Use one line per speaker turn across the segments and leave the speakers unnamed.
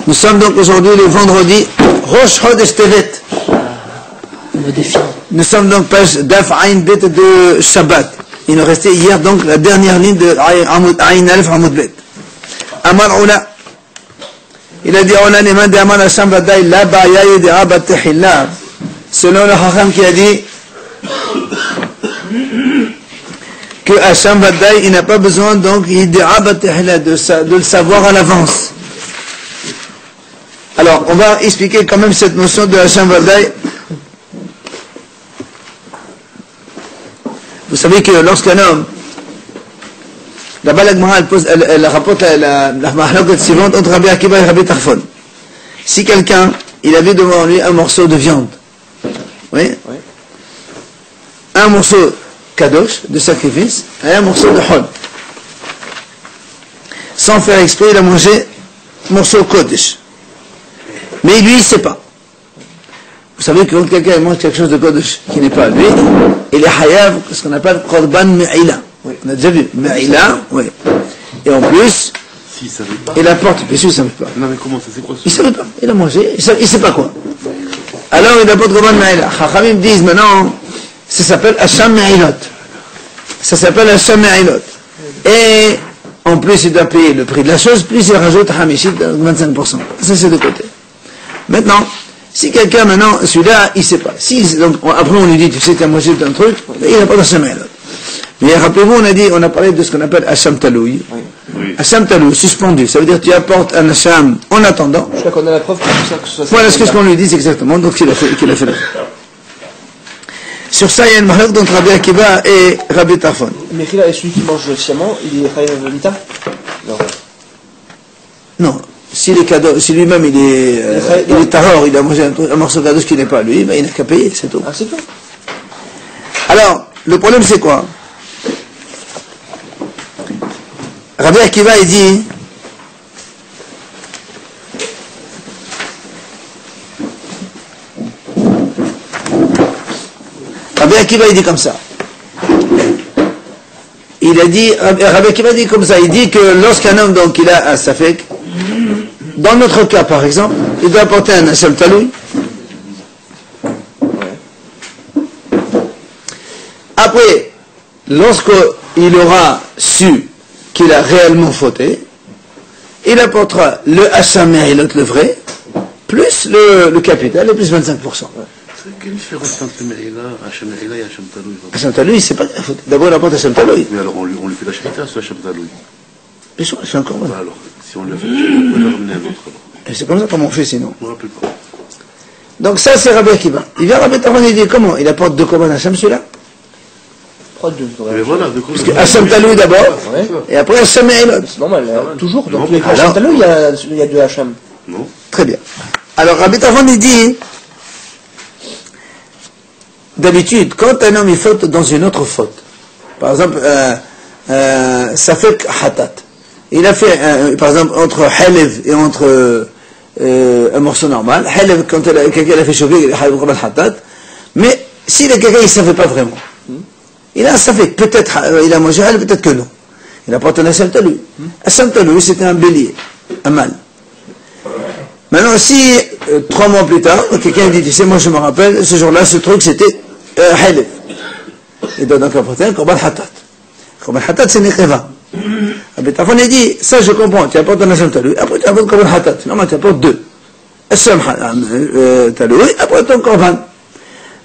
Nous sommes donc aujourd'hui le vendredi Rosh Chodesh Tevet. Nous sommes donc page Daf Ayn Bet de Shabbat. Il nous restait hier donc la dernière ligne de Ayn Alef Amud Bet. Amar Ola. Il a dit Ola Neman de Aman Hasham Vadaï La Ba'ya Yedea Batehillah. Selon le Hacham qui a dit que Hasham Vadaï il n'a pas besoin donc Yedea Batehillah de le savoir à l'avance. Alors, on va expliquer quand même cette notion de Hasham Vadaï. Vous savez que lorsqu'un homme, là-bas la Gemara elle rapporte la mahloket suivante entre Rabbi Akiva et Rabbi Tarfon. Si quelqu'un, il avait devant lui un morceau de viande, oui, un morceau kadosh, de sacrifice, et un morceau de hol. Sans faire exprès, il a mangé morceau kodesh. Mais lui, il ne sait pas. Vous savez que quand quelqu'un mange quelque chose de kodesh qui n'est pas lui, il est hayav, ce qu'on appelle korban me'ila. Oui. On a déjà vu. Me'ila, oui. Et en plus,
si, ça veut pas.
Il apporte, bien sûr, il ne savait pas.
Non, mais comment ça, c'est quoi ça?
Il ne savait pas. Il a mangé, il ne sait pas quoi. Alors, il apporte korban me'ila. Chachamim disent maintenant, ça s'appelle Hasham me'ilot. Ça s'appelle Hasham me'ilot. Et, en plus, il doit payer le prix de la chose, plus il rajoute Hamishit, 25%. Ça, c'est de côté. Maintenant, si quelqu'un maintenant, celui-là, il ne sait pas. Donc, après on lui dit, tu sais, tu as mangé un truc, il n'a pas d'Hasham me'ilot. Mais rappelez-vous, on a parlé de ce qu'on appelle Hasham Taloui. Oui. Hasham Taloui, suspendu. Ça veut dire que tu apportes un Hasham en attendant.
Je crois qu'on a la preuve pour ça que ce soit.
Voilà ce qu'on lui dit exactement, donc qu'il a fait la Sur ça, il y a une malheur entre Rabbi Akiva et Rabbi Tarfon.
Mais là, celui qui mange sciemment, il est chayav mita? Non.
Non. Si lui-même il est tahor, il a mangé un morceau de kadosh qui n'est pas lui, ben il n'a qu'à payer, c'est tout.
Ah, c'est tout.
Alors, le problème c'est quoi? Rabbi Akiva il dit Rabbi Akiva il dit comme ça. Il a dit, Rabbi Akiva dit comme ça, il dit que lorsqu'un homme donc il a un safek, dans notre cas par exemple, il doit apporter un Hasham Taloui. Après, lorsqu'il aura su qu'il a réellement fauté, il apportera le Hasham me'ilot, le vrai, plus le capital, et plus 25%.
Quelle différence entre Me'ila, Hasham Me'ila et Hasham Taloui?
Hasham Taloui, c'est pas faute. D'abord, il apporte Hasham Taloui.
Mais alors, on lui fait la shrita sur Hasham Taloui.
Bien sûr, c'est encore mal.
Bah alors, si on lui a fait la shrita, on peut le ramener un autre alors.
Et c'est comme ça qu'on fait sinon.
Je ne me rappelle pas.
Donc ça, c'est Rabbi Akiva. Il vient Rabbi Tarfon et il dit comment? Il apporte deux korban Hasham celui-là?
Mais voilà, de quoi?
Parce que Hasham Taloui d'abord, et après Hasham me'ilot.
C'est normal, toujours. Donc,
Non,
Hasham Taloui, il y a deux Hasham.
Non.
Très bien. Alors Rabbi Tarfon il dit, d'habitude, quand un homme il faute dans une autre faute, par exemple, ça fait hatat. Il a fait, par exemple, entre halev et entre un morceau normal. Halev, quand quelqu'un a fait chauffer, il a fait hatat. Mais si quelqu'un il ne savait pas vraiment, il a ça fait, peut-être il a mangé halev, peut-être que non. Il apporte un Hasham Taloui. Hasham Taloui, c'était un bélier, un mâle. Maintenant, si 3 mois plus tard, quelqu'un dit, tu sais, moi je me rappelle, ce jour-là, ce truc, c'était halev. Il doit donc apporter un korban hatat. Korban hatat, c'est necheva. Rabbi Tarfon a dit, ça je comprends, tu apportes un Hasham Taloui, après tu apportes korban hatat. Normalement, tu apportes 2. Hasham Taloui, après ton korban.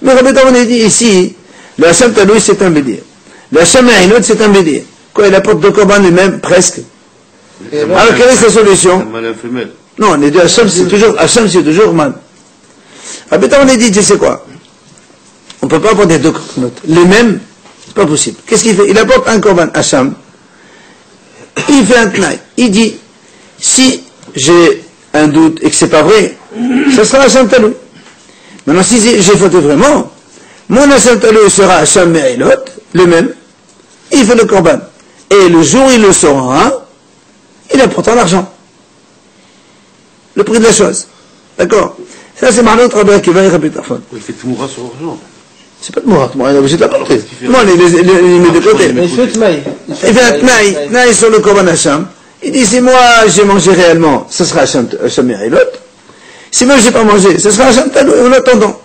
Mais Rabbi Tarfon a dit ici, le Hasham Taloui, c'est un bélier. Le Hasham me'ilot, c'est un bélier. Quoi, il apporte 2 korban lui-même, presque. Alors, quelle est sa solution?
Un mâle et un femelle.
Non, les deux Hasham, c'est toujours mal. Rabbi Tarfon a dit, tu sais quoi? On ne peut pas apporter 2 korbanot. Les mêmes, c'est pas possible. Qu'est-ce qu'il fait? Il apporte un korban Hasham. Il fait un tnaï. Il dit, si j'ai un doute et que c'est pas vrai, ça sera Hasham Taloui. Maintenant, si j'ai fauté vraiment, mon Hasham Taloui sera Hasham me'ilot, le même. Il fait le korban. Et le jour où il le saura, il apportera l'argent. Le prix de la chose. D'accord? Ça, c'est Marlon Rabbi Akiva et Rabbi Tarfon.
Il fait Tmoura sur l'argent.
C'est pas de Mourat, il est obligé de l'apporter. Moi, il met de côté.
Mais il fait tmaï.
Il fait un tnaï sur le korban Hasham. Il dit, si moi j'ai mangé réellement, ce sera Hacham Me'ilot. Si moi j'ai pas mangé, ce sera Hacham Talou, en attendant.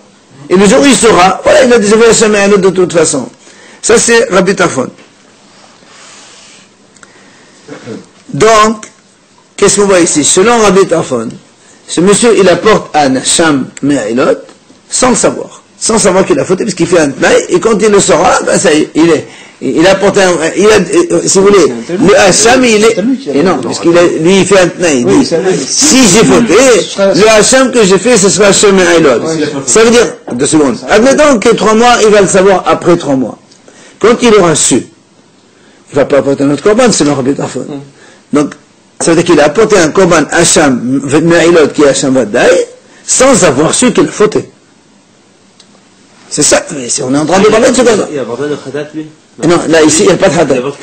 Et le jour où il saura, voilà, il a déjà vu Hacham Me'ilot de toute façon. Ça c'est Rabbi Tarfon. Donc, qu'est-ce qu'on voit ici? Selon Rabbi Tarfon, ce monsieur, il apporte un Hacham Me'ilot sans le savoir. Sans savoir qu'il a fauté, parce qu'il fait un tnaï, et quand il le saura, ben ça y est, il a apporté un, si vous voulez, le Hacham, il est, et non, parce qu'il lui, il fait un tnaï, il dit, si j'ai fauté, le Hacham que j'ai fait, ce sera Hacham Me'ilot. Ça veut dire, 2 secondes, admettons que 3 mois, il va le savoir après 3 mois. Quand il aura su, il va pas apporter un autre korban, c'est le Rabbi Tarfon. Donc, ça veut dire qu'il a apporté un korban Hacham Me'ilot qui est Hacham Vaddaï, sans avoir su qu'il a fauté. C'est ça, on est en train de parler de ce korban.
Il n'y a pas de khatat, lui?
Non, là, ici, il n'y a pas de khatat. Donc,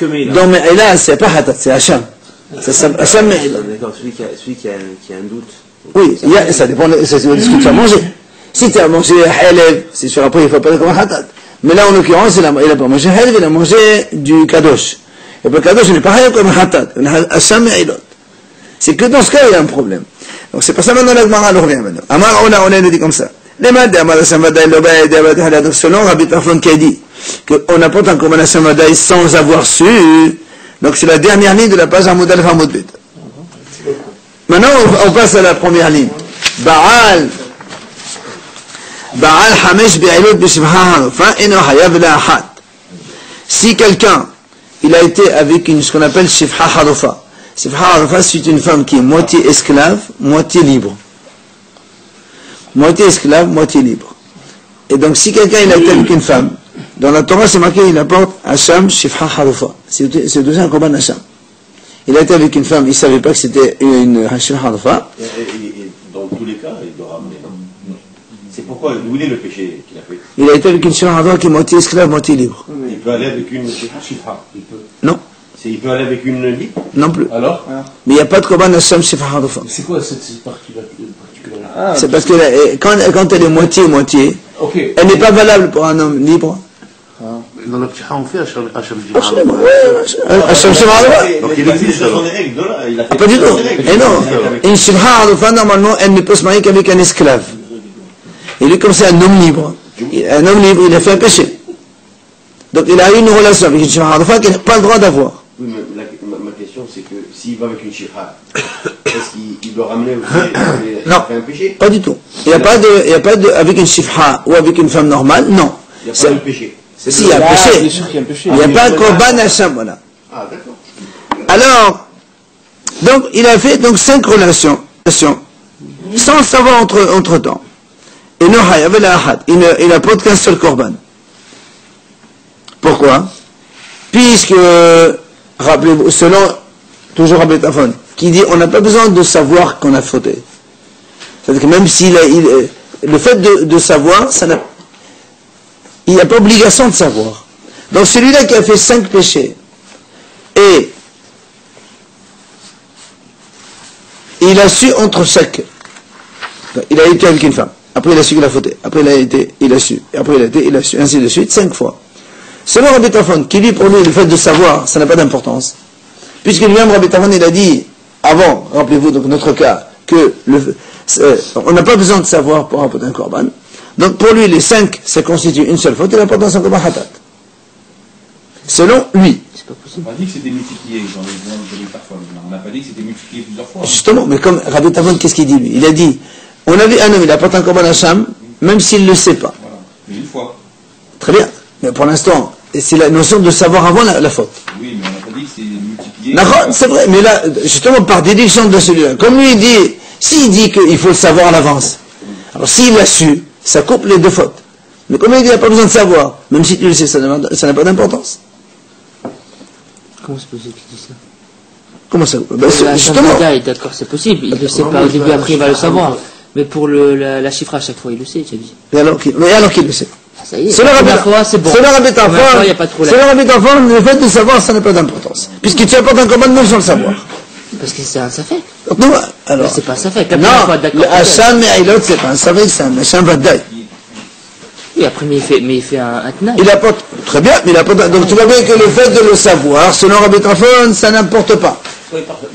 mais là, c'est pas khatat, c'est Hacham. C'est Hacham Me'ilot.
D'accord, celui qui a un doute.
Oui, ça dépend de ce que tu as mangé. Si tu as mangé haleb, c'est sûr, après, il ne faut pas dire comme un khatat. Mais là, en l'occurrence, il n'a pas mangé haleb, il a mangé du kadosh. Et le kadosh, il n'est pas rien comme un khatat. Hacham Me'ilot. C'est que dans ce cas, il y a un problème. Donc, c'est pas ça maintenant, la Gemara, elle revient maintenant. Amar, on a dit comme ça. Donc, selon Rabbi Tarfon qui a dit qu'on apporte un korban Hacham Vaddaï sans avoir su, donc c'est la dernière ligne de la page Hamoud Aleph Hamoud Bet. Maintenant, on passe à la première ligne. Baal Hamesh Be'ilot B'Shivha Harufa Eno Hayav La'achat. Si quelqu'un, il a été avec ce qu'on appelle Shivha Harufa. Shivha Harufa, c'est une femme qui est moitié esclave, moitié libre. Moitié esclave, moitié libre. Et donc, si quelqu'un il a été avec une femme, dans la Torah, c'est marqué, il apporte Hacham Shifha Harufa. C'est déjà un korban Hacham. Il a été avec une femme, il ne savait pas que c'était une Shifha Harufa.
Et dans tous les cas, il doit ramener. C'est pourquoi, d'où il est le péché qu'il a fait?
Il a été avec une Shifha Harufa qui est moitié esclave, moitié libre.
Il peut aller avec une Shifha.
Non.
Il peut aller avec une libre?
Non plus.
Alors?
Mais il n'y a pas de korban Hacham Shifha Harufa.
C'est quoi cette particularité?
C'est parce que quand elle est moitié, elle n'est pas valable pour un homme libre.
Dans la pticha, on fait Hacham
Hacham Shifha Harufa.
Donc il existe dans les règles, il a fait
Pas du tout. Et non. Une Shifha Harufa, normalement, elle ne peut se marier qu'avec un esclave. Et lui, comme c'est un homme libre, il a fait un péché. Donc il a eu une relation avec une Shifha Harufa qu'il n'a pas le droit d'avoir.
Oui, mais ma question, c'est que s'il va avec une Shifha, est-ce qu'il doit ramener aussi
Non,
un péché?
pas du tout. Il n'y a pas de, avec une Shifha ou avec une femme normale, non.
Il n'y a pas de péché.
Si, il y a un péché. Il n'y a pas de korban Hacham, voilà.
Ah, d'accord.
Alors, donc, il a fait donc 5 relations, sans savoir entre temps. Et non, il n'apporte qu'un seul korban. Pourquoi? Puisque, rappelez-vous, selon, toujours Rabbi Tarfon, qui dit, on n'a pas besoin de savoir qu'on a fauté. C'est-à-dire que même s'il le fait de savoir, il n'y a pas obligation de savoir. Donc celui-là qui a fait 5 péchés, et il a su entre chaque. Il a été avec une femme. Après il a su qu'il a fauté. Après il a su. Et après il a su. Ainsi de suite, 5 fois. Selon Rabbi Tarfon, qui dit pour lui le fait de savoir, ça n'a pas d'importance. Puisque lui-même Rabbi Tarfon, il a dit, avant, rappelez-vous donc notre cas, que on n'a pas besoin de savoir pour apporter un korban. Donc pour lui, les 5, ça constitue une seule faute, et l'importance c'est un korban hatat. Selon lui.
C'est pas possible.
On a dit que c'était multiplié dans les Tarfon. On n'a pas dit que c'était multiplié plusieurs fois.
Justement, mais comme Rabbi Tarfon, qu'est-ce qu'il dit lui? Il a dit, on a vu un homme, il apporte un korban Hacham, même s'il ne le sait pas.
Voilà, mais une fois.
Très bien. Mais pour l'instant, c'est la notion de savoir avant la faute.
Oui, mais on n'a pas dit que c'était multiplié.
D'accord, c'est vrai, mais là, justement, par déduction de celui-là, comme lui il dit, s'il dit qu'il faut le savoir à l'avance, alors s'il l'a su, ça coupe les 2 fautes. Mais comme il dit qu'il n'a pas besoin de savoir, même si tu le sais, ça n'a pas d'importance.
Comment c'est possible qu'il dise ça?
Comment ça?
Justement. D'accord, c'est possible. Il le sait pas au début, après il va le savoir. Mais pour la chiffre à chaque fois, il le sait, tu as dit.
Mais alors qu'il le sait.
Ça y est,
C'est le Rabbi Tarfon, le fait de savoir, ça n'a pas d'importance. Puisque tu apportes un korban même sans le savoir.
Parce que c'est un safek.
Non, alors.
C'est pas un safek.
Non, le Hacham Me'ilot, c'est pas un safek, c'est un Hacham Vaddaï.
Oui, après, mais il fait un tnaï.
Il apporte, très bien, mais il apporte, donc tu vois bien que le fait de le savoir, selon Rabbi Tarfon, ça n'importe pas.
Oui, parfait.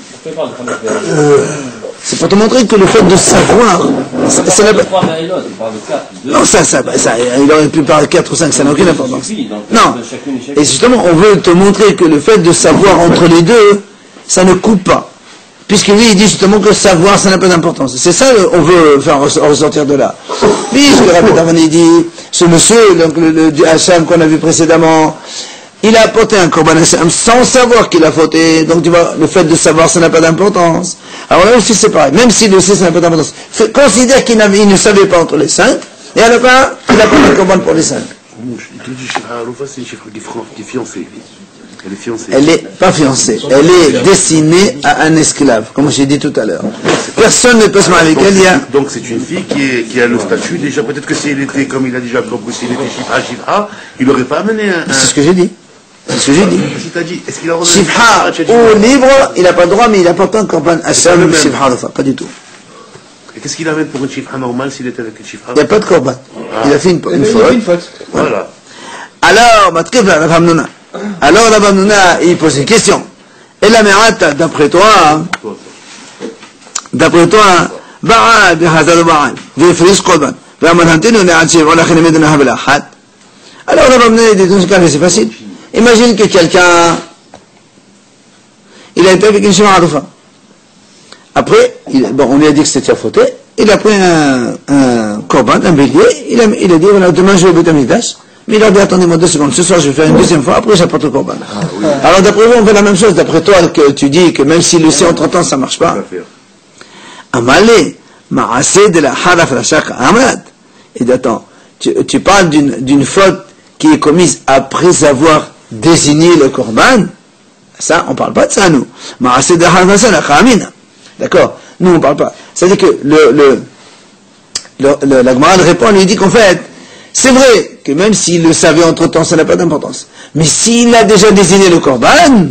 C'est pour te montrer que le fait de savoir, ça n'a pas... Non, il aurait pu parler 4 ou 5, ça n'a aucune importance. Non, et justement, on veut te montrer que le fait de savoir entre les deux, ça ne coupe pas. Puisque lui, il dit justement que savoir, ça n'a pas d'importance. C'est ça qu'on veut faire ressortir de là. Puisque Rabbi Tarfon, il dit, ce monsieur, donc le Hacham qu'on a vu précédemment, il a apporté un korban Hacham sans savoir qu'il a fauté. Donc tu vois, le fait de savoir, ça n'a pas d'importance. Alors là aussi, c'est pareil. Même s'il le sait, ça n'a pas d'importance. Considère qu'il ne savait pas entre les 5, et à la fin, il a pris un korban pour les 5.
Il te dit Shifra Harufa, c'est une Shifra qui est fiancée. Elle est fiancée.
Elle n'est pas fiancée. Elle est destinée à un esclave, comme j'ai dit tout à l'heure. Personne ne peut se marier avec elle.
Donc c'est une fille qui a le statut. Déjà, peut-être que s'il était, comme il a déjà compris, s'il était Shifra, il n'aurait pas amené un...
C'est ce que j'ai dit. C'est ce que j'ai dit.
Est-ce qu'il a
Shifra ou libre, il n'a pas le droit, mais il n'a pas un korban Hacham, Shifra Harufa. Pas du tout.
Et qu'est-ce qu'il amène pour une Shifra normale s'il était avec une Shifra?
Il n'y a pas de korban. Il a fait une faute.
Voilà.
Alors, la Bamnouna, il pose une question. Et la Me'ata, d'après toi, Ba'a bihazal Ba'al, vifris Korban, V'amalhantinu ne'adshir, Olachin medina habla had. Alors la Bamnouna, il dit, dans ce cas, c'est facile. Imagine que quelqu'un, il a été avec une Shifra Harufa. Après, on lui a dit que c'était fauté, il a pris un Korban, un bélier, il a dit, voilà, demain je vais au Beth Amikdash. Mais il a dit, attendez-moi 2 secondes, ce soir je vais faire une deuxième fois, après j'apporte le korban. Oui. Alors d'après vous, on fait la même chose, d'après toi, que tu dis que même s'il le sait entre temps, ça ne marche pas. Amalé, ma'asé de la haraf la shaka amad. Et attends, tu parles d'une faute qui est commise après avoir désigné le korban. Ça, on ne parle pas de ça, nous. Ma'asé de la haraf la shaka amina. D'accord? Nous, on ne parle pas. C'est-à-dire que la Gemara répond, lui dit qu'en fait, c'est vrai que même s'il le savait entre-temps, ça n'a pas d'importance. Mais s'il a déjà désigné le korban,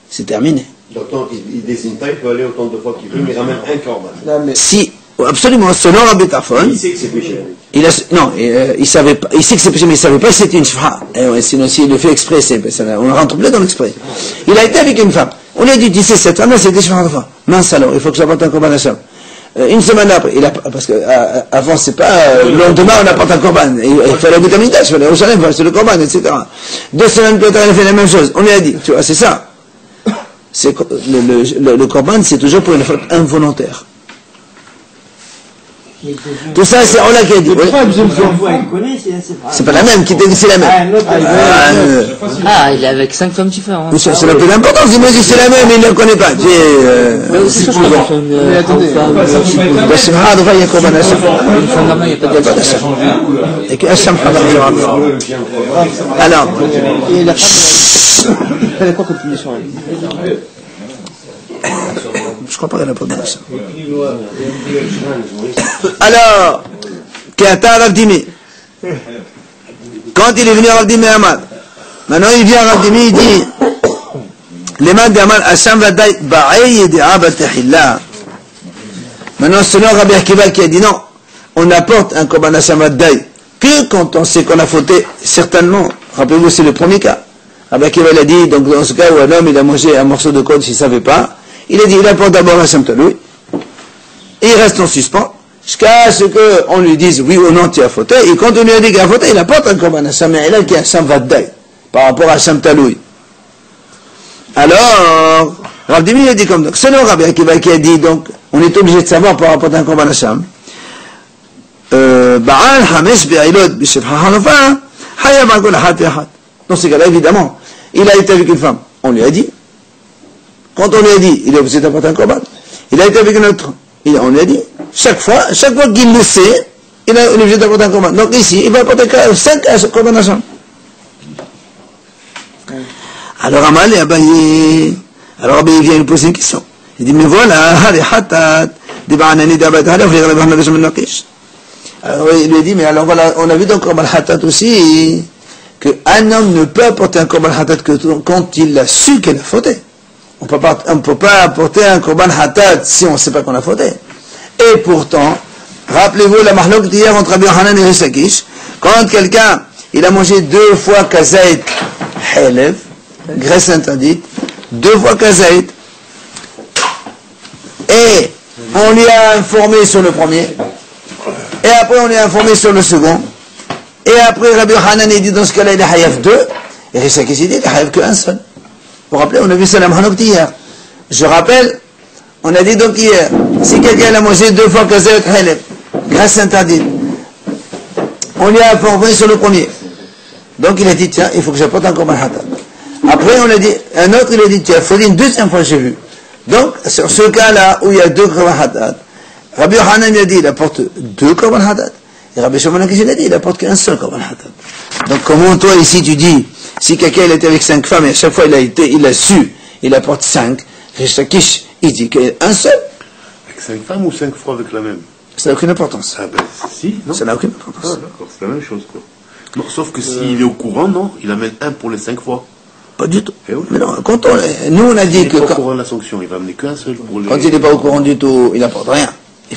c'est terminé.
Donc il ne désigne pas, il peut aller autant de fois qu'il veut, mais il ramène un korban.
Si, absolument, selon Rabbi Tarfon,
il sait que c'est péché.
Il savait pas, il sait que c'est péché, mais il ne savait pas que c'était une shifra. Sinon, s'il le fait exprès, on rentre plus dans l'exprès. Il a été avec une femme. On lui a dit, tu sais, cette femme-là, c'était shifra. Mince alors, il faut que j'apporte un korban Hacham. Une semaine après, parce que avant c'est pas le lendemain on apporte un korban, il fallait goûter à Mikdash, il fallait au Shalem, il fallait le korban, etc. 2 semaines plus tard, il a fait la même chose. On lui a dit, tu vois, c'est ça. Le korban, c'est toujours pour une faute involontaire. Tout ça, c'est Allah qui a dit. C'est pas la même, qui t'a dit c'est la même.
Il est avec 5 femmes différentes.
Ça n'a plus d'importance, il me dit c'est la même, il ne la connaît pas.
Mais aussi, je crois
mais attendez, il y a korban Hacham.
Une femme normale, il n'y a pas d'Hacham.
Et que Hacham Hadar il y aura. Alors.
Et la femme, elle a quoi comme punition?
Je crois pas qu'elle a pas de ça. Alors, Kéata Rav Dimi. Quand il est venu à Rav Dimi Amad, maintenant il vient à Rav Dimi, il dit, L'Imam d'Amal Hacham Vadai Ba'ay Yedi'a Batahillah. Maintenant, selon Rabbi Akiva qui a dit non, on apporte un korban Hacham Vadai que quand on sait qu'on a fauté, certainement. Rappelez-vous, c'est le premier cas. Rabbi Akiva il a dit, donc dans ce cas où un homme il a mangé un morceau de côte s'il ne savait pas, il a dit, il apporte d'abord Hacham Taloui, et il reste en suspens, jusqu'à ce qu'on lui dise, oui ou non, tu as fauté, et quand on lui a dit qu'il a fauté, il apporte un korban Hacham, mais il a qui est Hacham Vadai, par rapport à Hacham Taloui. Alors, Rav Dimi a dit comme donc, selon Rabbi Akiva qui a dit, donc, on est obligé de savoir par rapport à un korban Hacham, Ba'al Hamesh Be'ilot B'Shifra Harufa, Hayab Akol Ahad Ve'ahad. Dans ce cas-là, évidemment, il a été avec une femme, on lui a dit, quand on lui a dit, il est obligé d'apporter un korban. Il a été avec une autre, on lui a dit, chaque fois qu'il le sait, il est obligé d'apporter un korban. Donc ici, il va apporter 5 korban Hacham. Alors Amal et Abaye, alors Abaye vient lui poser une question. Il dit, mais voilà, alors il lui dit, mais alors voilà, on a vu dans le korban hatat aussi, qu'un homme ne peut apporter un korban hatat que quand il a su qu'il a fauté. On ne peut pas apporter un korban hatat si on ne sait pas qu'on a fauté. Et pourtant, rappelez-vous la mahlok d'hier entre Rabbi Yochanan et Rish Lakish, quand quelqu'un, il a mangé 2 fois kazaït helev, graisse interdite, 2 fois kazaït, on lui a informé sur le premier, et après on lui a informé sur le second, et après Rabbi Hanan dit dans ce cas-là il est hayaf 2, et Rish Lakish dit il est hayaf qu'un seul. Vous vous rappelez, on a vu ça la Mahanok hier. Je rappelle, on a dit donc hier, si quelqu'un a mangé 2 fois Kazayot Halef, grâce interdite, on lui a informé sur le premier. Donc il a dit, tiens, il faut que j'apporte un korban hatat. Après on a dit, un autre il a dit, tiens, il faut dire une deuxième fois j'ai vu. Donc sur ce cas-là où il y a 2 korban hatat, Rabbi Hanan a dit, il apporte 2 korban hatat. Et Rabbi Shimon a dit, il apporte qu'un seul korban hatat. Donc comment toi ici tu dis, si quelqu'un était avec 5 femmes et à chaque fois il a su, il apporte 5, Rish Lakish, il dit qu'un seul.
Avec 5 femmes ou 5 fois avec la même?
Ça n'a aucune importance.
Ah ben si, non?
Ça n'a aucune importance.
Ah d'accord, c'est la même chose quoi. Non, sauf que s'il est au courant, non, il amène 1 pour les 5 fois.
Pas du tout.
Eh oui.
Mais non, quand nous on a dit
Il
que
n'est pas au courant de la sanction, il va amener qu'un seul pour les...
quand il n'est pas au courant du tout, il n'apporte rien. Il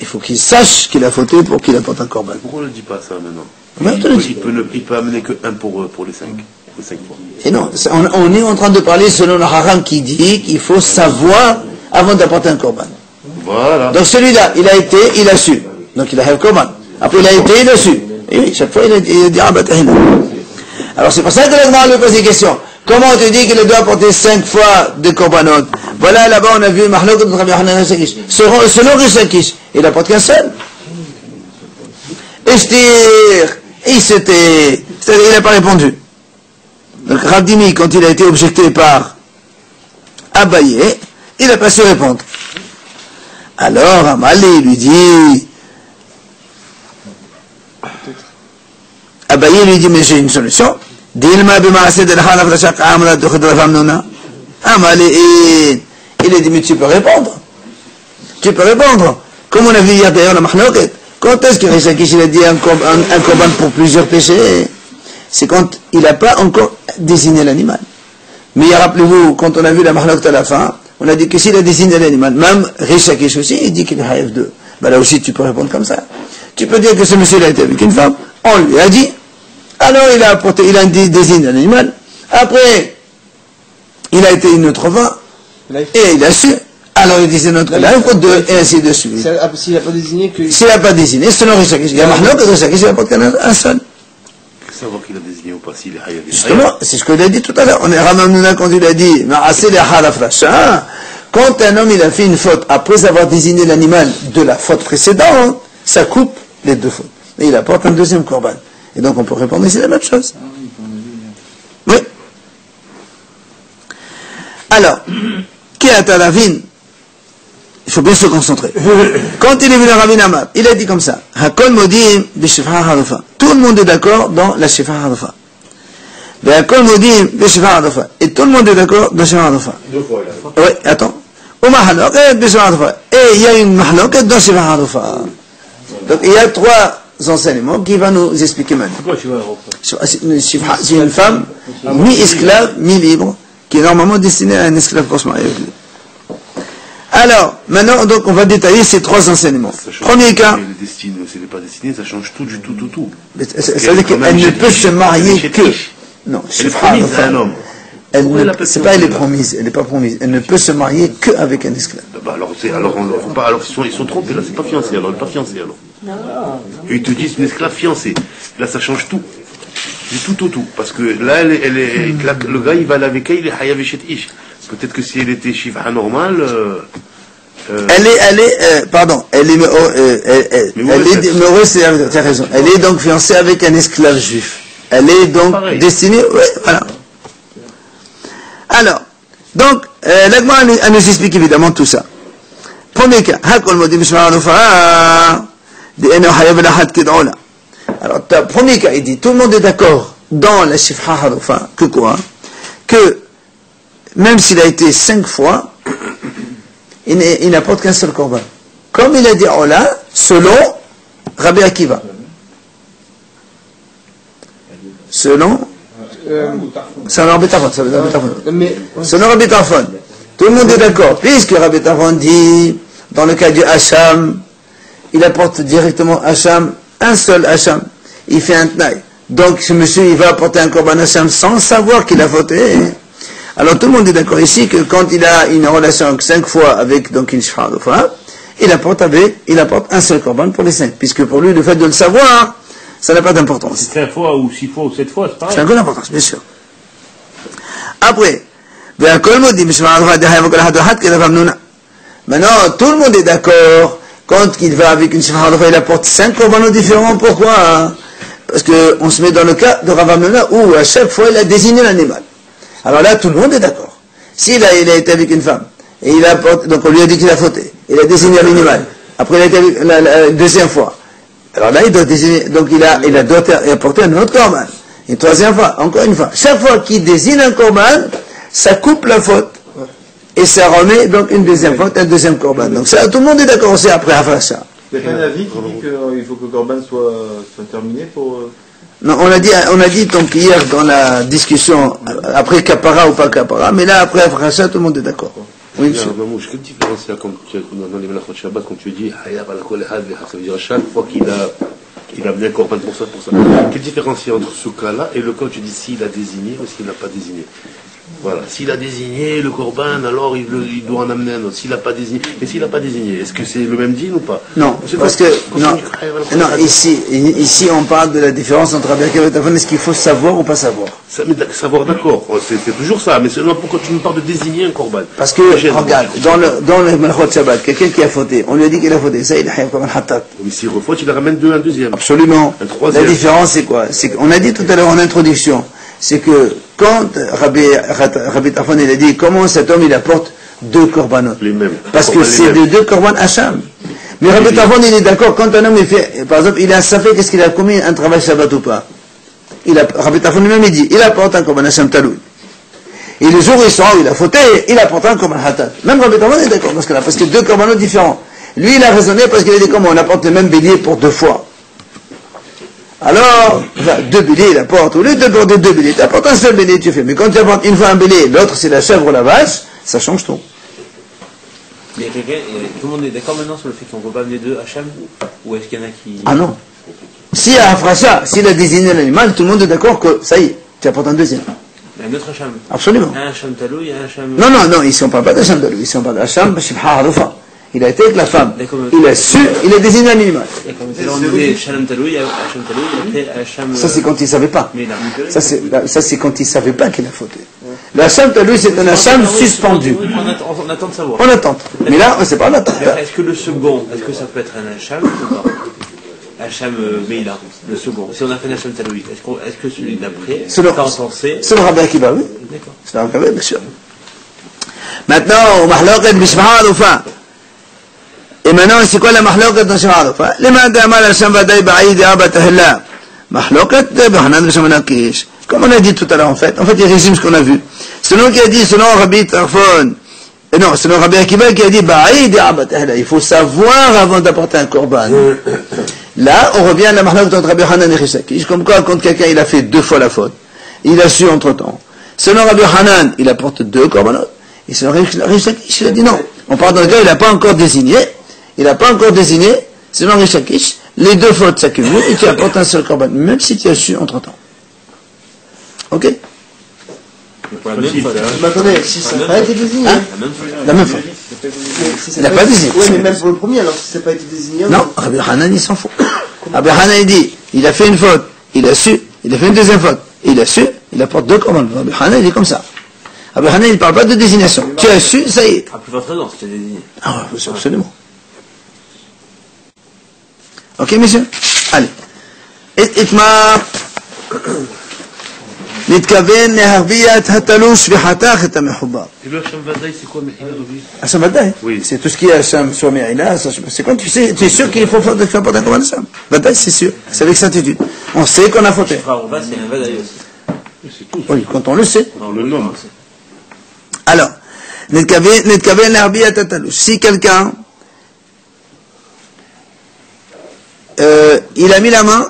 faut qu'il sache qu'il a fauté pour qu'il apporte un korban.
Pourquoi on ne le dit pas ça maintenant?
Mais
Il peut amener que 1 pour les 5 fois.
Et non, on est en train de parler selon le haram qui dit qu'il faut savoir avant d'apporter un korban.
Voilà.
Donc celui-là, il a été, il a su. Donc il a un korban. Après il a été, il a su. Et oui, chaque fois il a dit ah bah tahina. Alors c'est pour ça que l'Agma lui pose des questions. Comment on te dit qu'il doit apporter 5 fois de korbanot? Voilà, là-bas on a vu Mahlok de Rabbi Hanan Rish Lakish. Selon Rish Lakish, il apporte qu'un seul. Estir, c'est-à-dire il n'a pas répondu. Donc Rabdimi, quand il a été objecté par Abaye, il n'a pas su répondre. Alors Amali lui dit, Abaye lui dit, mais j'ai une solution. Dilma b'maaseh de l'halaf la shaq amra de khudra famnuna. Amali, il a dit, mais tu peux répondre. Tu peux répondre. Comme on a vu hier d'ailleurs la mahloket. Quand est-ce que Rish Lakish il a dit un korban pour plusieurs péchés? C'est quand il n'a pas encore désigné l'animal. Mais rappelez-vous, quand on a vu la mahloket à la fin, on a dit que s'il a désigné l'animal, même Rish Lakish aussi, il dit qu'il est hayaf 2. Ben là aussi, tu peux répondre comme ça. Tu peux dire que ce monsieur a été avec une femme, on lui a dit, alors il a apporté, il a désigné l'animal, après, il a été une autre fois, et il a su, alors il disait notre là, il faut 2, et ainsi de suite.
S'il n'a pas désigné que...
S'il n'a pas désigné, selon Rish Lakish, il y a mahloket de Rish Lakish, il apporte qu'un seul.
Savoir qu'il a désigné ou pas, s'il est hayaf.
Justement, c'est ce qu'il a dit tout à l'heure. On est Ramamnouna quand il a dit, Ma'aseh le halaf rasha. Quand un homme il a fait une faute, après avoir désigné l'animal de la faute précédente, ça coupe les 2 fautes. Et il apporte un deuxième korban. Et donc on peut répondre, c'est la même chose. Oui. Alors, qui a Talavin? Il faut bien se concentrer. Quand il est venu à Rabbi Namar, il a dit comme ça, Hakol modim b'shifra harufa. Tout le monde est d'accord dans la shifra harufa. Hakol modim b'shifra harufa. Et tout le monde est d'accord dans la shifra harufa.
2 fois, il a fait.
Oui, attends. Ou mahaloket b'shifra harufa. Et il y a une mahaloket dans la shifra harufa. Donc il y a 3 enseignements qui vont nous expliquer maintenant. C'est une femme, mi-esclave, mi-libre, qui est normalement destinée à un esclave pour se marier avec lui. Alors, maintenant, donc, on va détailler ces 3 enseignements. Premier cas.
Si elle n'est pas destinée, ça change tout du tout.
Ça veut dire qu'elle ne peut se marier que. Non,
elle est promise à un homme.
C'est pas elle est promise, elle n'est pas promise. Elle ne peut se marier qu'avec un esclave.
Bah alors ils sont trompés, là, c'est pas fiancé, alors elle n'est pas fiancée, alors. Et ils te disent une esclave fiancée. Là, ça change tout. Du tout. Parce que là, le gars, il va aller avec elle, il est hayaf eshet ish. Peut-être que si elle était shifra normale.
Elle est donc fiancée avec un esclave juif. Elle est donc destinée, voilà. Alors, donc, l'Agma nous explique évidemment tout ça. Premier cas, alors, premier cas, il dit, tout le monde est d'accord dans la shifra harufa, que quoi? Que, même s'il a été 5 fois, il n'apporte qu'un seul korban. Comme il a dit Ola, selon Rabbi Akiva. Selon Rabbi Tarfon. Selon Rabbi Tarfon. Tout le monde est d'accord. Puisque Rabbi Tarfon dit, dans le cas du Hacham, il apporte directement Hacham, un seul Hacham. Il fait un tnaï. Donc ce monsieur, il va apporter un korban Hacham sans savoir qu'il a voté. Alors tout le monde est d'accord ici que quand il a une relation 5 fois avec donc une shifra harufa, il apporte un seul korban pour les 5, puisque pour lui, le fait de le savoir, ça n'a pas d'importance.
5 fois ou 6 fois ou 7 fois, c'est pareil.
C'est un peu d'importance, bien sûr. Après, maintenant, tout le monde est d'accord, quand il va avec une shifra hadofa, il apporte 5 korbanos différents, pourquoi? Parce qu'on se met dans le cas de Rav Hamnuna où à chaque fois il a désigné l'animal. Alors là, tout le monde est d'accord. S'il a été avec une femme, et il apporte, donc on lui a dit qu'il a fauté, il a désigné l'animal, après il a été avec la deuxième fois, alors là il doit désigner, donc il doit apporter un autre korban. Une troisième fois, encore une fois. Chaque fois qu'il désigne un korban, ça coupe la faute. Et ça remet donc une deuxième faute, un deuxième korban. Donc ça, tout le monde est d'accord aussi après Afracha.
Il n'y a pas un avis qui dit qu'il faut que le korban soit terminé pour...
Non, on a dit donc hier dans la discussion, après Kapara ou pas Kapara, mais là après Afracha, tout le monde est d'accord. Oui, monsieur.
Quelle différence il y a dans les Melachot Shabbat quand tu dis Hayab al Kol Ehad, ça veut dire chaque fois qu'il a amené un korban pour ça. Quelle différence il y a entre ce cas-là et le cas où tu dis s'il a désigné ou s'il n'a pas désigné? Voilà, s'il a désigné le korban, alors il doit en amener un autre. S'il n'a pas désigné, et s'il n'a pas désigné, est-ce que c'est le même din ou pas?
Non, parce que non, ici on parle de la différence entre Rabbi Akiva et Tafon. Est-ce qu'il faut savoir ou pas savoir?
Savoir, d'accord, c'est toujours ça. Mais seulement pourquoi tu nous parles de désigner un korban?
Parce que regarde, dans le Melachot Shabbat, quelqu'un qui a fauté, on lui a dit qu'il a fauté, ça il a comme un hatat.
Mais s'il refaute, il ramène un deuxième.
Absolument.
Un troisième.
La différence c'est quoi? C'est qu'on a dit tout à l'heure en introduction, c'est que quand Rabbi Tafon il a dit comment cet homme il apporte 2 korbanot,
les mêmes.
Parce que c'est de 2 korban Hacham. Mais Rabbi Tafon il est d'accord quand un homme il fait, par exemple, il a safé qu'est-ce qu'il a commis un travail Shabbat ou pas. Rabbi Tafon lui-même il dit, il apporte un korban Hacham Taloui. Et le jour où il sort, où il a fauté, il apporte un korban Hatat. Même Rabbi Tafon est d'accord parce que 2 korbanot différents. Lui il a raisonné parce qu'il a dit comment on apporte le même bélier pour 2 fois. Alors, 2 béliers, il apporte, au lieu d'apporter 2 béliers, tu apportes un seul bélier, tu fais. Mais quand tu apportes une fois un bélier, l'autre c'est la chèvre ou la vache, ça change tout.
Mais tout le monde est d'accord maintenant sur le fait qu'on ne peut pas amener 2 Hacham? Ou est-ce qu'il y en a qui...
Ah non. Si à Afracha, s'il a désigné l'animal, tout le monde est d'accord que ça y est, tu apportes un deuxième.
Un autre Hacham?
Absolument.
Un Hacham Taloui, un Hacham...
Non, ici on ne parle pas d'Hacham Taloui, ici on parle d'Hacham Shibha Hadofa. Il a été avec la femme. Il a su, il a désigné l'animal. Ça c'est quand il ne savait pas. Ça c'est quand il ne savait pas qu'il a fauté. L'Hacham Taloui c'est un Hacham suspendu.
On attend de savoir.
On attend. Mais là, c'est pas en attente.
Est-ce que le second, est-ce que ça peut être un Hacham ou pas? Hacham Meila, le second. Si on a fait un Hacham Taloui, est-ce que celui d'après,
c'est le Rabbi Akiva, oui.
D'accord.
C'est le Rabbi Akiva, bien sûr. Maintenant, au Mahloket Bishmaha Adofa. Et maintenant, c'est quoi la mahloket dans Shema Adofa? Lema Amal Hashem Vadaï Ba'id Abba Tahilla. Mahloket B'Hanan B'Shem Nakish. Comme on a dit tout à l'heure, en fait, il résume ce qu'on a vu. Selon qui a dit, selon Rabbi Tarfon, selon Rabbi Akiva qui a dit Ba'id Abba Tahilla. Il faut savoir avant d'apporter un korban. Là, on revient à la mahloket entre Rabbi Hanan et Rishakish. Comme quoi, quand quelqu'un il a fait 2 fois la faute, il a su entre temps. Selon Rabbi Hanan, il apporte 2 korbanot. Et selon Rishakish, il a dit non. On parle dans le cas, il n'a pas encore désigné. Il n'a pas encore désigné, selon Rishakish, les 2 fautes s'accumulent et tu apportes un seul korban, même si tu as su entre temps. Ok?
Mais attendez, si ça n'a pas été désigné.
La même fois. Il n'a pas désigné.
Oui, mais même pour le premier, alors si ça n'a pas été désigné.
Non, Rabbi Hanan il s'en fout. Rabbi Hanan il dit, il a fait une faute, il a su, il a fait une deuxième faute, il a su, il apporte 2 korban. Rabbi Hanan il dit comme ça. Rabbi Hanan il ne parle pas de désignation. Tu as su, ça y est.
À plus forte raison, si tu as désigné.
Ah oui, absolument. Ok, messieurs? Allez. Itmar. נתכוון להרביע את התלוש וחתך את המחובר.
Et le Hacham Vadaï, c'est quoi Mehila Rabbi?
Hacham Vadaï?
Oui.
C'est tout ce qui est Hacham, soit Mehila, c'est quand tu sais, tu es sûr qu'il faut faire un korban Hacham. Vadaï, c'est sûr. C'est avec certitude. On sait qu'on a fauté.
On va, c'est un Vadaï aussi.
C'est tout.
Oui, quand on le sait.
On le nomme.
Alors, נתכוון להרביע את התלוש. Si quelqu'un il a mis la main,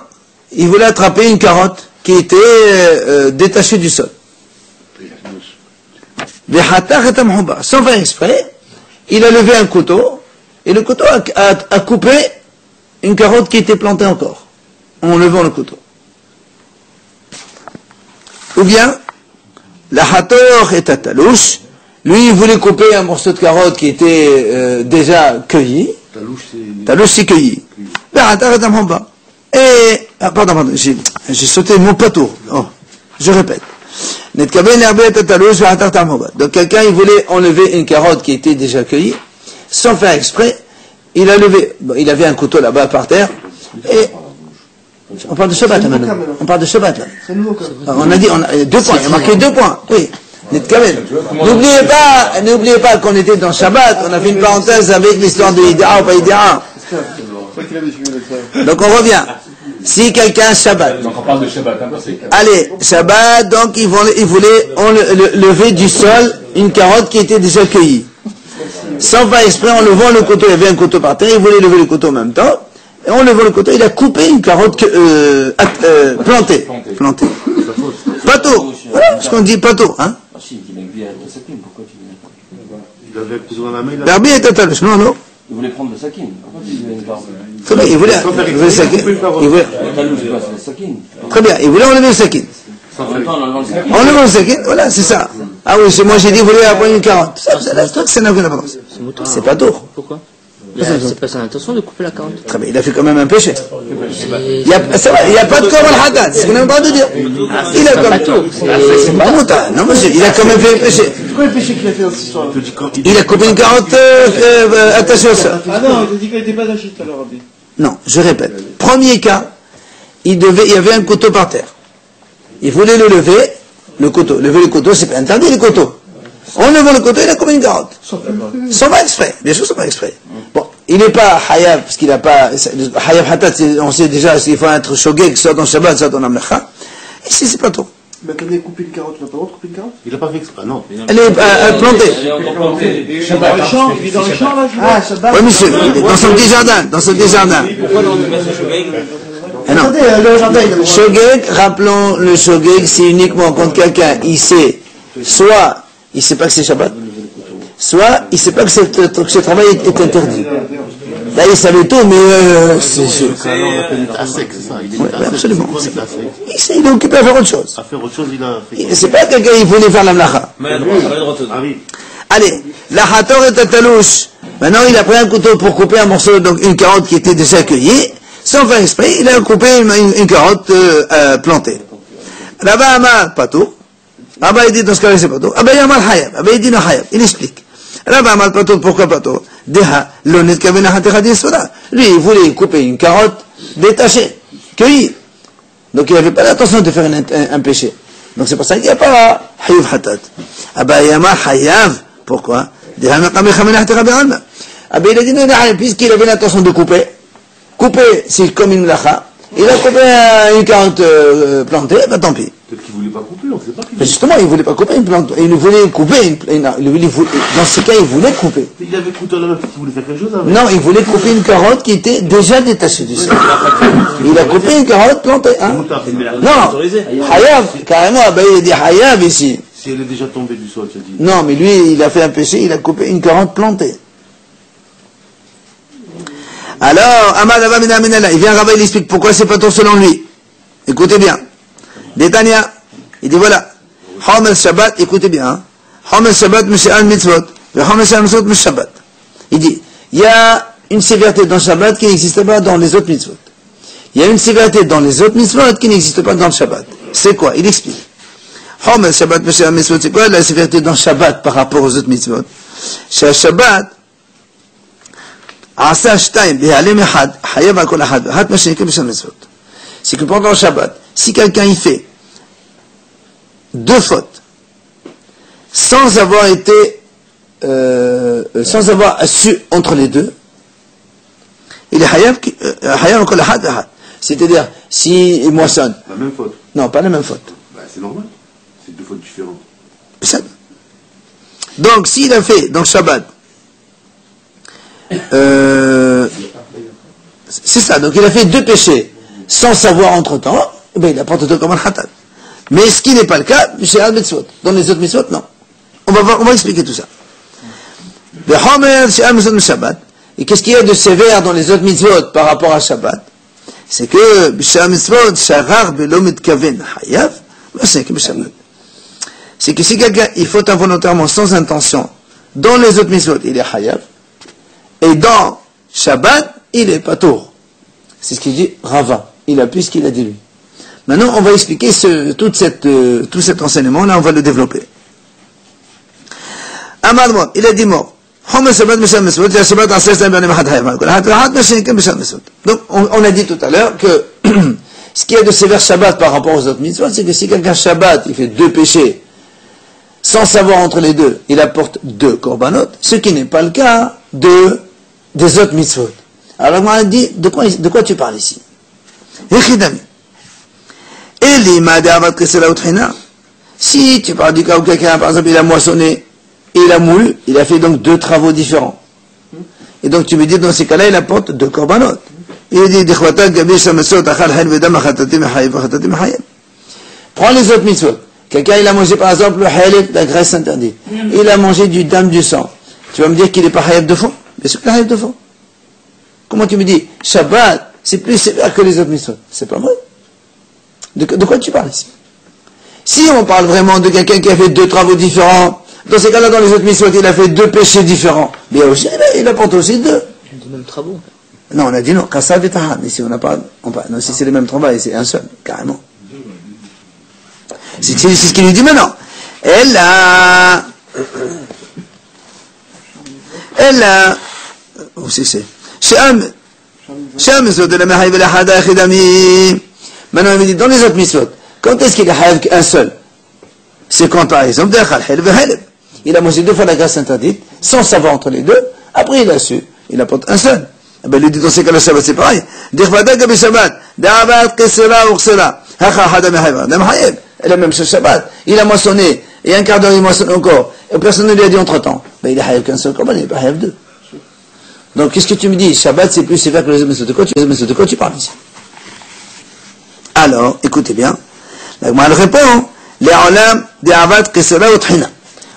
il voulait attraper une carotte qui était détachée du sol. Sans faire exprès, il a levé un couteau, et le couteau a coupé une carotte qui était plantée encore, en levant le couteau. Ou bien, la hator et talouche, lui il voulait couper un morceau de carotte qui était déjà cueilli, Talouche, c'est cueilli. Et, pardon, j'ai sauté mon plateau. Oh, je répète. Donc quelqu'un, il voulait enlever une carotte qui était déjà cueillie, sans faire exprès, il a levé, il avait un couteau là-bas par terre, et on parle de Shabbat là maintenant. On parle de Shabbat là. On a dit, on a 2 points, il y a marqué 2 points. Oui. N'oubliez pas qu'on était dans Shabbat, on a fait une parenthèse avec l'histoire de Idéa ou pas Idéa. Donc on revient. Si quelqu'un Shabbat.
Donc on parle de Shabbat, hein,
allez, Shabbat, donc il voulait lever du sol une carotte qui était déjà cueillie. Sans faire exprès, en levant le couteau, il y avait un couteau par terre, il voulait lever le couteau en même temps. Et en levant le couteau, il a coupé une carotte plantée. Pato. Voilà ce qu'on dit pato, hein.
Il avait un couteau dans la main,
Berbi est talouche, non.
Il voulait prendre le sakin.
Très bien, il voulait le sakin. Très bien, il voulait enlever le sakin. Enlever le sakin, voilà, c'est ça. Ah oui, moi j'ai dit, il voulait avoir une carotte. Ça n'a aucune importance. C'est pas tôt.
Pourquoi? C'est pas son intention de couper la carotte.
Très bien, il a fait quand même un péché. Il n'y a pas de corps al-haddad, c'est ce qu'on est en train de dire. Il a quand même. C'est pas mouta. Non, monsieur, il a quand même fait un péché.
C'est quoi le péché qu'il a fait dans cette histoire?
Il a coupé une carotte attachée au sol.
Ah non, il a dit qu'elle n'était pas attachée tout à l'heure, Rabbi.
Non, je répète. Premier cas, il y avait un couteau par terre. Il voulait le lever, le couteau. Lever le couteau, c'est pas interdit, le couteau. En levant le couteau, il a coupé une carotte. Sans pas exprès. Bien sûr, sans pas exprès. Bon, il n'est pas hayav, parce qu'il n'a pas, hayav hatat, on sait déjà s'il faut être shogeg, soit dans Shabbat, soit dans Amlecha. Ici, c'est pas trop.
Mais attendez, couper une carotte, tu n'as pas le droit de couper une carotte?
Il n'a pas fait exprès, non.
Elle est plantée.
Il est dans le champ, là, ah, Shabbat.
Oui, monsieur, dans son petit jardin,
Pourquoi on met ce shogeg?
Non.
Attendez, le jardin, il a le
Shogeg, rappelons, le shogeg, c'est uniquement quand quelqu'un, il sait, soit, il sait pas que c'est Shabbat, soit, il sait pas que ce travail est interdit. Là, il savait tout, mais c'est...
Il était à sec, c'est ça.
Oui, absolument. Il est occupé à faire autre chose.
À faire autre chose, il a fait.
C'est pas quelqu'un qui voulait faire la mlacha. Allez, la hator est à talouche. Maintenant, il a pris un couteau pour couper un morceau, donc une carotte qui était déjà cueillie. Sans faire exprès, il a coupé une carotte plantée. Là-bas, Amar, pas tout. Abba, il dit dans ce cas-là, c'est pas tout. Abba, il Amar hayab. Abba, il dit non hayab. Il explique. Là-bas, Amar, pas tout. Pourquoi pas tout? Deha, l'honnête kavena hatecha soda. Lui, il voulait couper une carotte détachée, cueillie. Donc, il n'avait pas l'intention de faire un péché. Donc, c'est pour ça qu'il n'y a pas hayab hatat. Abba, il Amar hayab. Pourquoi? Deha, meqameh kavena hatecha be'alma. Abba, il a dit non, puisqu'il avait l'intention de couper, c'est comme une mlacha. Il a coupé une carotte plantée, ben tant pis.
Peut-être qu'il ne voulait pas couper, on ne sait pas.
Mais justement, il ne voulait pas couper une plante. Il voulait couper dans ce cas, il voulait couper.
Il avait couteau là, peut-être qu'il voulait faire quelque chose avec.
Non, il voulait couper une carotte qui était déjà détachée du sol. Il a coupé une carotte plantée. Hein? Non, Hayav, carrément, il a dit Hayav ici.
Si elle est déjà tombée du sol, tu as dit.
Non, mais lui, il a fait un péché, il a coupé une carotte plantée. Alors, Amad Ava Mina Minala, il vient Rabbi, il explique pourquoi c'est pas tout selon lui. Écoutez bien. Détania, il dit voilà. Homel Shabbat, écoutez bien. Hein. Homel Shabbat, Mishal Mitzvot. Homel Shabbat, Mitzvot, Shabbat. Il dit, il y a une sévérité dans Shabbat qui n'existe pas dans les autres mitzvot. Il y a une sévérité dans les autres mitzvot qui n'existe pas dans le Shabbat. C'est quoi? Il explique. Homel Shabbat, Mishal Mitzvot, c'est quoi la sévérité dans Shabbat par rapport aux autres mitzvot? Chez Shabbat, c'est que pendant le Shabbat, si quelqu'un y fait 2 fautes, sans avoir su entre les deux, il est hayab kol ahad ahad. C'est-à-dire, s'il moissonne.
La même faute.
Non, pas la même faute.
Bah, c'est normal. C'est 2 fautes différentes.
Donc, s'il a fait dans le Shabbat, c'est ça, donc il a fait 2 péchés sans savoir entre temps, ben il apporte tout comme un hatat. Mais ce qui n'est pas le cas chez Al Mitzvot. Dans les autres Mitzvot, non. On va expliquer tout ça. Et qu'est-ce qu'il y a de sévère dans les autres Mitzvot par rapport à Shabbat? C'est que c'est que si quelqu'un il faut involontairement sans intention dans les autres Mitzvot, il est hayav. Et dans Shabbat, il est pas tour. C'est ce qu'il dit Rava. Il a plus ce qu'il a dit lui. Maintenant, on va expliquer tout cet enseignement, là, on va le développer. Amar Mor, il a dit mort. Donc, on a dit tout à l'heure que ce qu'il y a de sévère Shabbat par rapport aux autres mitzvot, c'est que si quelqu'un Shabbat, il fait 2 péchés, sans savoir entre les deux, il apporte 2 korbanot, ce qui n'est pas le cas des autres mitzvot. Alors, on a dit, de quoi tu parles ici? Si tu parles du cas où quelqu'un, par exemple, il a moissonné, et il a moulu, il a fait donc 2 travaux différents. Et donc tu me dis, dans ces cas-là, il apporte 2 korbanot. Il dit, prends les autres mitzvot. Quelqu'un, il a mangé, par exemple, le halet, la graisse interdite. Il a mangé du dam du sang. Tu vas me dire qu'il n'est pas hayab de fond? Bien sûr qu'il est hayab de fond. Comment tu me dis, Shabbat, c'est plus sévère que les autres mitzvot? C'est pas vrai. De quoi tu parles ici? Si on parle vraiment de quelqu'un qui a fait 2 travaux différents, dans ces cas-là, dans les autres mitzvot, il a fait 2 péchés différents. Mais aussi, il apporte aussi 2.
Les mêmes travaux.
Non, on a dit non. Kassav et Tahad. Ici, on n'a pas, non, si c'est les mêmes travaux, c'est un seul, carrément. C'est ce qu'il lui dit maintenant. Elle a, où c'est? Maintenant, il me dit, dans les autres mitzvot, quand est-ce qu'il a haïv qu'un seul? C'est quand, par exemple, il a mangé 2 fois la graisse interdite, sans savoir entre les 2, après il a su, il apporte un seul. Eh ben, il lui dit dans ces cas-là, Shabbat, c'est pareil. Et la même chose Shabbat. Il a moissonné, et un quart d'heure il moissonne encore, et personne ne lui a dit entre-temps. Ben, il a haïv qu'un seul korban, il n'est pas haïv 2. Donc, qu'est-ce que tu me dis? Shabbat, c'est plus sévère que les autres. De quoi tu parles ici? Alors, écoutez bien. La Gemara répond,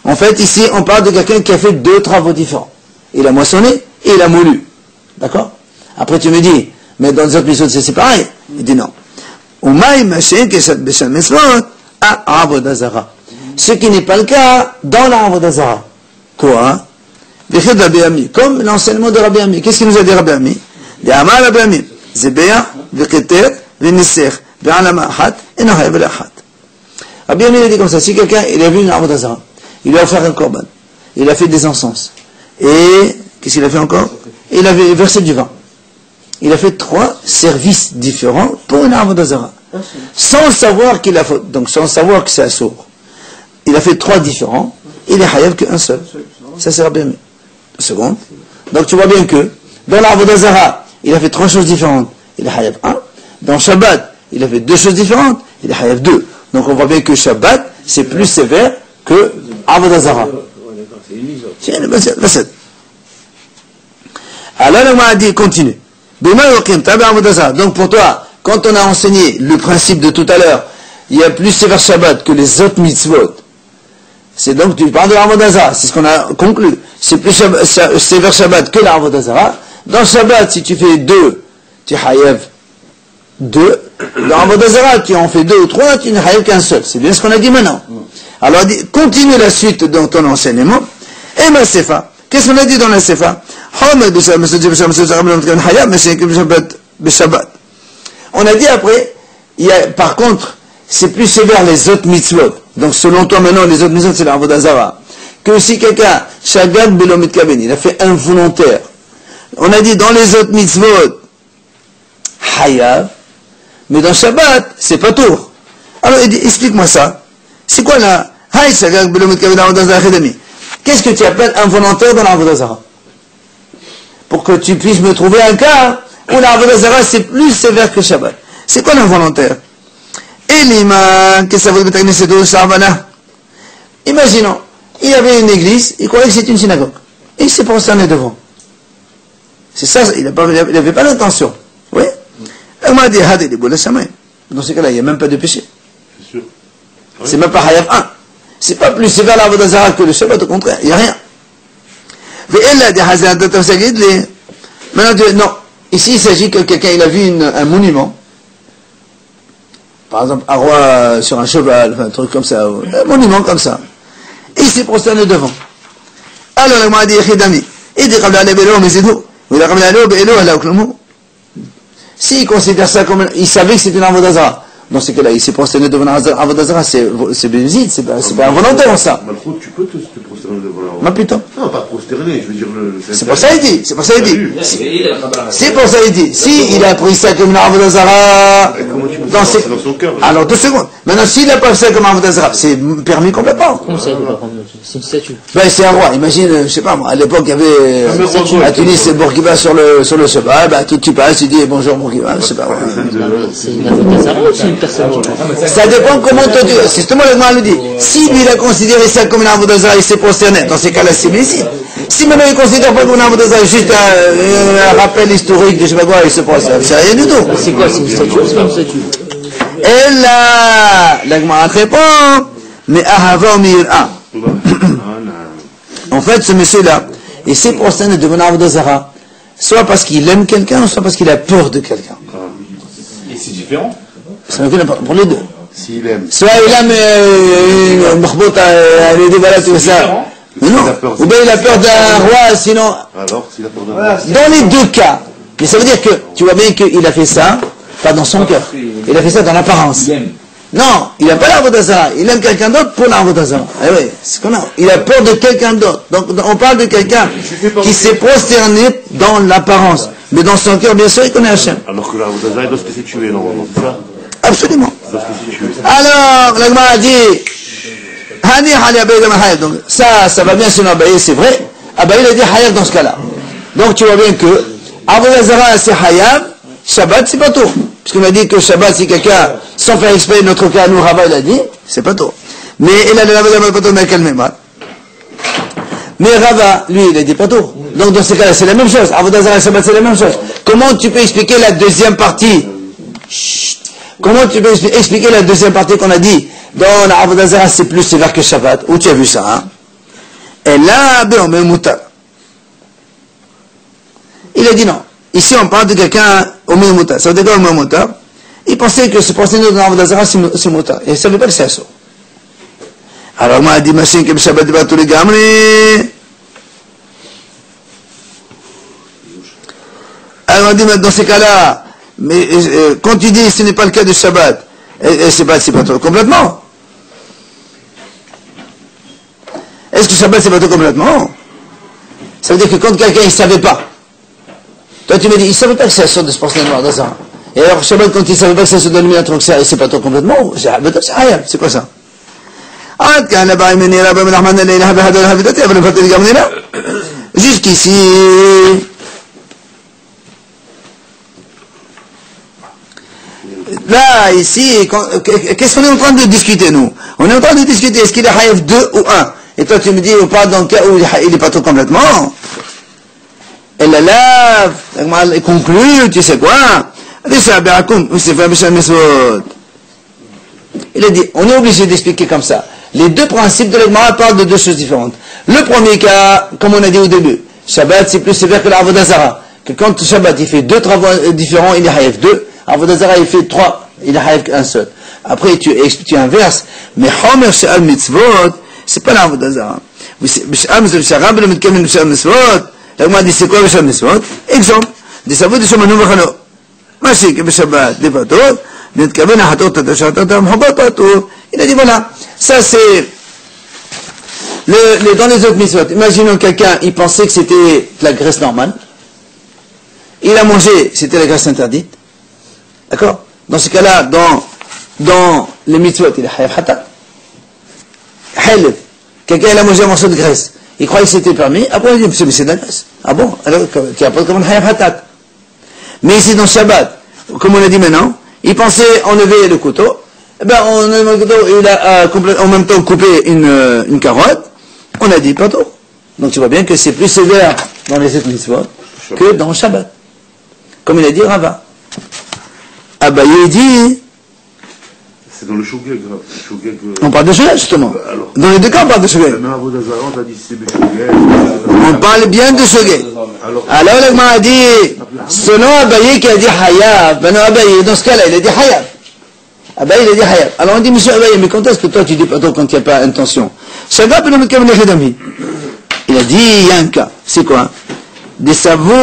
en fait, ici, on parle de quelqu'un qui a fait 2 travaux différents. Il a moissonné et il a moulu. D'accord? Après, tu me dis, mais dans les autres mitzvot, c'est pareil. Il dit non. Ce qui n'est pas le cas dans la Avodah Zara. Quoi? Comme l'enseignement de Rabbi Ami. Qu'est-ce qu'il nous a dit Rabbi Ami? Rabbi Ami. Rabbi Ami a dit comme ça, si quelqu'un il a vu une Avodah Zara, il lui a offert un korban, il a fait des encens, et qu'est-ce qu'il a fait encore? Il a versé du vin. Il a fait 3 services différents pour une Avodah Zara, sans savoir qu'il a fait, donc sans savoir que c'est un sourd. Il a fait 3 différents, il est hayav qu'un seul. Ça c'est Rabbi Ami. Seconde. Donc tu vois bien que dans l'Avodah Zara, il a fait 3 choses différentes, il est hayav 1. Dans Shabbat, il a fait 2 choses différentes, il est hayav 2. Donc on voit bien que Shabbat, c'est plus sévère que Avodah Zara. Alors on m'a dit, continue. Donc pour toi, quand on a enseigné le principe de tout à l'heure, il y a plus sévère Shabbat que les autres mitzvot. C'est donc, tu parles de l'Avodah Zara, c'est ce qu'on a conclu. C'est plus sévère Shabbat que l'Avodah Zara. Dans Shabbat, si tu fais 2, tu hayev 2. Dans l'Avodah Zara, tu en fais 2 ou 3, tu n'as hayev qu'un seul. C'est bien ce qu'on a dit maintenant. Alors, continue la suite dans ton enseignement. Et ma Sefa. Qu'est-ce qu'on a dit dans la Sefa? On a dit après, par contre, c'est plus sévère les autres mitzvot. Donc selon toi maintenant, les autres mitzvot c'est l'Avodah Zara. Que si quelqu'un, Shagad Belo Mitkaven, il a fait involontaire. On a dit dans les autres mitzvot, Hayav, mais dans Shabbat, c'est pas tour. Alors explique-moi ça. C'est quoi là? Hay Shagad Belo Mitkaven Avodah Zara Chedami. Qu'est-ce que tu appelles involontaire dans l'Avodah Zara? Pour que tu puisses me trouver un cas où l'Avodah Zara c'est plus sévère que Shabbat. C'est quoi l'involontaire? Imaginons, il y avait une église, il croyait que c'était une synagogue. Et il s'est prosterné devant. C'est ça, il n'avait pas l'intention. Oui. On m'a dit, dans ce cas-là, il n'y a même pas de péché.
C'est sûr.
C'est même pas Hayav 1. C'est pas plus sévère l'Avodah Zara que le Shabbat, au contraire, il n'y a rien. Maintenant, non. Ici, il s'agit que quelqu'un, il a vu un monument. Par exemple, un roi sur un cheval, enfin, un truc comme ça, un monument comme ça. Et il s'est prosterné devant. Alors, il m'a dit, S'il considère ça comme... Il savait que c'était une avodazara. Dans ce cas-là, il s'est prosterné devant un avodazara, c'est bénéfique, c'est pas involontaire ça.
Malchut, tu peux te prosterner devant la...
Ma putain.
Non, pas prosterner, je veux dire...
C'est pour ça qu'il dit, c'est pour ça qu'il dit. C'est pour ça qu'il dit. Si il a pris ça comme une avodazara...
Comment tu peux savoir c'est dans son cœur?
Alors, 2 secondes. Maintenant, s'il n'a pas fait ça comme un avodazara, c'est permis complètement.
Comment ça, il peut pas prendre? C'est une statue.
Ben, c'est un roi. Imagine, je sais pas moi, à l'époque, il y avait à Tunis et Bourguiba sur le cheval. Ben, tu passes, tu dis bonjour Bourguiba, je sais pas.
C'est une avodazara ou c'est une personne?
Ça dépend comment toi tu... C'est justement le Gemara le dit. Si lui il a considéré ça comme une avodazara, il s'est prosterné. Dans ces cas-là, c'est bénéfique. Si maintenant il ne considère pas comme une avodazara, juste un rappel historique de je sais pas quoi, il se prosterne. C'est rien du tout.
C'est quoi? C'est une statue ou c'est pas une statue?
Et là, la Gemara répond, mais ahava ou mir'a. En fait, ce monsieur-là, il s'est prosterné devant une avodazara, soit parce qu'il aime quelqu'un, soit parce qu'il a peur de quelqu'un.
Et c'est différent.
Ça n'a aucun rapport pour les deux.
S'il aime.
Soit il aime une marboute à les déballer tout ça. Mais non. Ou bien il a peur d'un roi, sinon.
Alors, s'il a peur d'un roi.
Dans les deux cas. Mais ça veut dire que, tu vois bien qu'il a fait ça, pas dans son cœur. Il a fait ça dans l'apparence. Non, il n'a pas l'avodazara. Il aime quelqu'un d'autre pour l'avodazara. Eh oui, c'est ce qu'on a. Il a peur de quelqu'un d'autre. Donc, on parle de quelqu'un qui s'est prosterné dans l'apparence. Mais dans son cœur, bien sûr, il connaît Hachem.
Alors que l'avodazara, il doit se laisser tuer, normalement, c'est ça?
Absolument.
Il doit se laisser tuer.
Alors, la Gemara a dit, Hani Hali Abaye Dama Hayab. Donc, ça va bien sur Abaye, c'est vrai. Abaye, il a dit Hayab dans ce cas-là. Donc, tu vois bien que, avodazara, c'est Hayab, Shabbat, c'est pas tout. Puisqu'on a dit que Shabbat, si quelqu'un, sans faire exprès, notre cas, nous, Rava, il a dit, c'est pas tout. Mais il a dit l'avodazara, pas tout, mais quel même. Mais Rava, lui, il a dit pas tout. Donc, dans ce cas-là, c'est la même chose. Avodazara et Shabbat, c'est la même chose. Comment tu peux expliquer la deuxième partie? Chut. Comment tu peux expliquer la deuxième partie qu'on a dit? Dans la avodazara, c'est plus sévère que Shabbat. Où tu as vu ça, hein? Et là, ben, on met mouta. Il a dit non. Ici, on parle de quelqu'un au mouta. Ça veut dire quoi, au mouta? Il pensait que se prosterner dans la avodazara, c'est mouta. Et il ne savait pas que c'est ça. Alors, moi, il a dit, machin, que Shabbat, il va tous les gamins. Alors, on dit, dans ces cas-là, mais quand tu dis ce n'est pas le cas de Shabbat, et c'est pas tout complètement. Est-ce que Shabbat c'est pas tout complètement? Ça veut dire que quand quelqu'un il savait pas, toi tu me dis il savait pas que c'est la sorte de se porter noir dans ça. Et alors Shabbat quand il savait pas que ça se donne un truc c'est pas tout complètement, c'est quoi ça? Jusqu'ici. Là, ici, qu'est-ce qu'on est en train de discuter, nous? On est en train de discuter, est-ce qu'il est Hayef 2 ou 1? Et toi, tu me dis, on parle dans le cas où il n'est pas tout complètement. Et là, il conclut, tu sais quoi? Il a dit, on est obligé d'expliquer comme ça. Les deux principes de l'Egmara parlent de deux choses différentes. Le premier cas, comme on a dit au début, Shabbat, c'est plus sévère que l'Avodazara. Que quand Shabbat, il fait 2 travaux différents, il est Hayef 2. Avodazara, il fait 3, il a Hayef qu'un seul. Après, tu inverses. Mais Homer She'al Mitzvot, c'est pas l'Avodazara. Bish'am She'al Mitzvot, Bish'al Mitzvot. L'Agma dit, c'est quoi Bish'al Mitzvot? Exemple, des savots de Shomanu Vachano. Machi, que B'Shabbat, des patot, Netkaben Ahatot, Tatashatatam, Hobatot. Il a dit, voilà. Ça, c'est, dans les autres mitzvot. Imaginons quelqu'un, il pensait que c'était la graisse normale. Il a mangé, c'était la graisse interdite. D'accord? Dans ce cas-là, dans les mitzvot, il a Hayef Hatat. Hayef. Quelqu'un, il a mangé un morceau de graisse. Il croyait que c'était permis. Après, il dit, mais c'est de la graisse. Ah bon? Alors, tu n'as pas comme un Hayef Hatat. Mais ici, dans Shabbat, comme on a dit maintenant, il pensait enlever le couteau. Eh ben, on enlève le couteau, il a en même temps coupé une carotte. On a dit pas trop. Donc, tu vois bien que c'est plus sévère dans les autres mitzvot que dans Shabbat. Comme il a dit Rava. Abaye dit.
C'est dans le shogeg.
On parle de shogeg, justement. Alors, dans les deux cas, on parle de shogeg. On parle bien de shogeg. Alors, l'Agma a dit, selon Abaye qui a dit Hayab, ben non, Abaye, dans ce cas-là, il a dit Hayab. Abaye, il a dit Hayab. Alors, on dit, monsieur Abaye, mais quand est-ce que toi, tu dis pas trop quand il n'y a pas intention? Il a dit, il y a un cas. C'est quoi? des savours,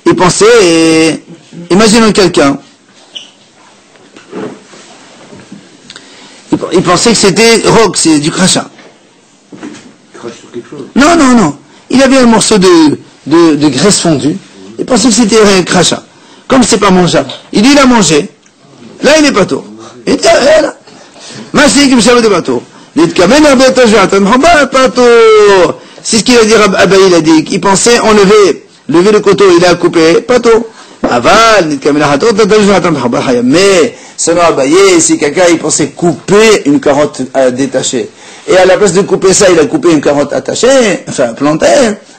il pensait, imaginons quelqu'un, il pensait que c'était rock, c'est du crachat.
Crache sur quelque chose.
Non, non, non. Il avait un morceau de graisse fondue. Il pensait que c'était un crachat. Comme c'est pas mangeable. Il dit, il a mangé. Là, il est pas tôt. Il dit, là. Merci, qui me savait de bateau. Il dit, c'est ce qu'il a dit, Abaye, il a dit. Il pensait enlever le couteau, il a coupé, pas tôt. Mais, selon Abaye, si quelqu'un, il pensait couper une carotte détachée. Et à la place de couper ça, il a coupé une carotte attachée, enfin plantée,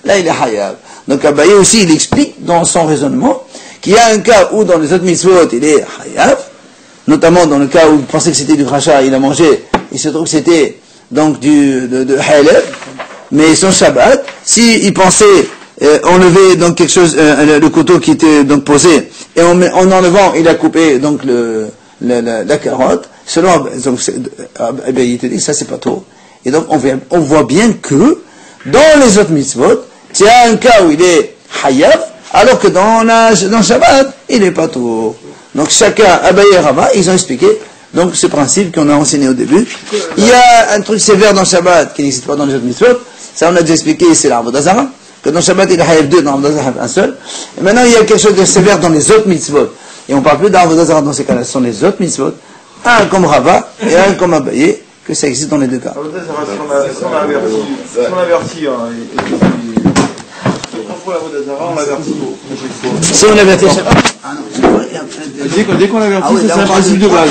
là il est hayab. Donc Abaye aussi, il explique dans son raisonnement qu'il y a un cas où dans les autres mitzvot, il est hayab, notamment dans le cas où il pensait que c'était du crachat, il a mangé, il se trouve que c'était donc de halab, mais son Shabbat, s'il pensait enlever donc quelque chose, le couteau qui était donc posé, et en enlevant, il a coupé donc la carotte, selon Abaye, il te dit, ça c'est pas trop. Et donc, on voit bien que, dans les autres mitzvot, il y a un cas où il est hayab, alors que dans Shabbat, il n'est pas trop. Donc, chacun, Abaye et Rava, ils ont expliqué, donc, ce principe qu'on a enseigné au début. Il y a un truc sévère dans Shabbat, qui n'existe pas dans les autres mitzvot. Ça, on a déjà expliqué, c'est l'arbre d'Azara. Que dans Shabbat, il y a hayab 2, dans l'arbre d'Azara, un seul. Et maintenant, il y a quelque chose de sévère dans les autres mitzvot. Et on ne parle plus d'arbre d'Azara dans ces cas-là, ce sont les autres mitzvot. Un comme Rava et un comme Abaye, que ça existe dans les deux cas.
Si on avertit, on l'avertit.
Si on avertit,
Dès qu'on avertit, c'est un principe de base.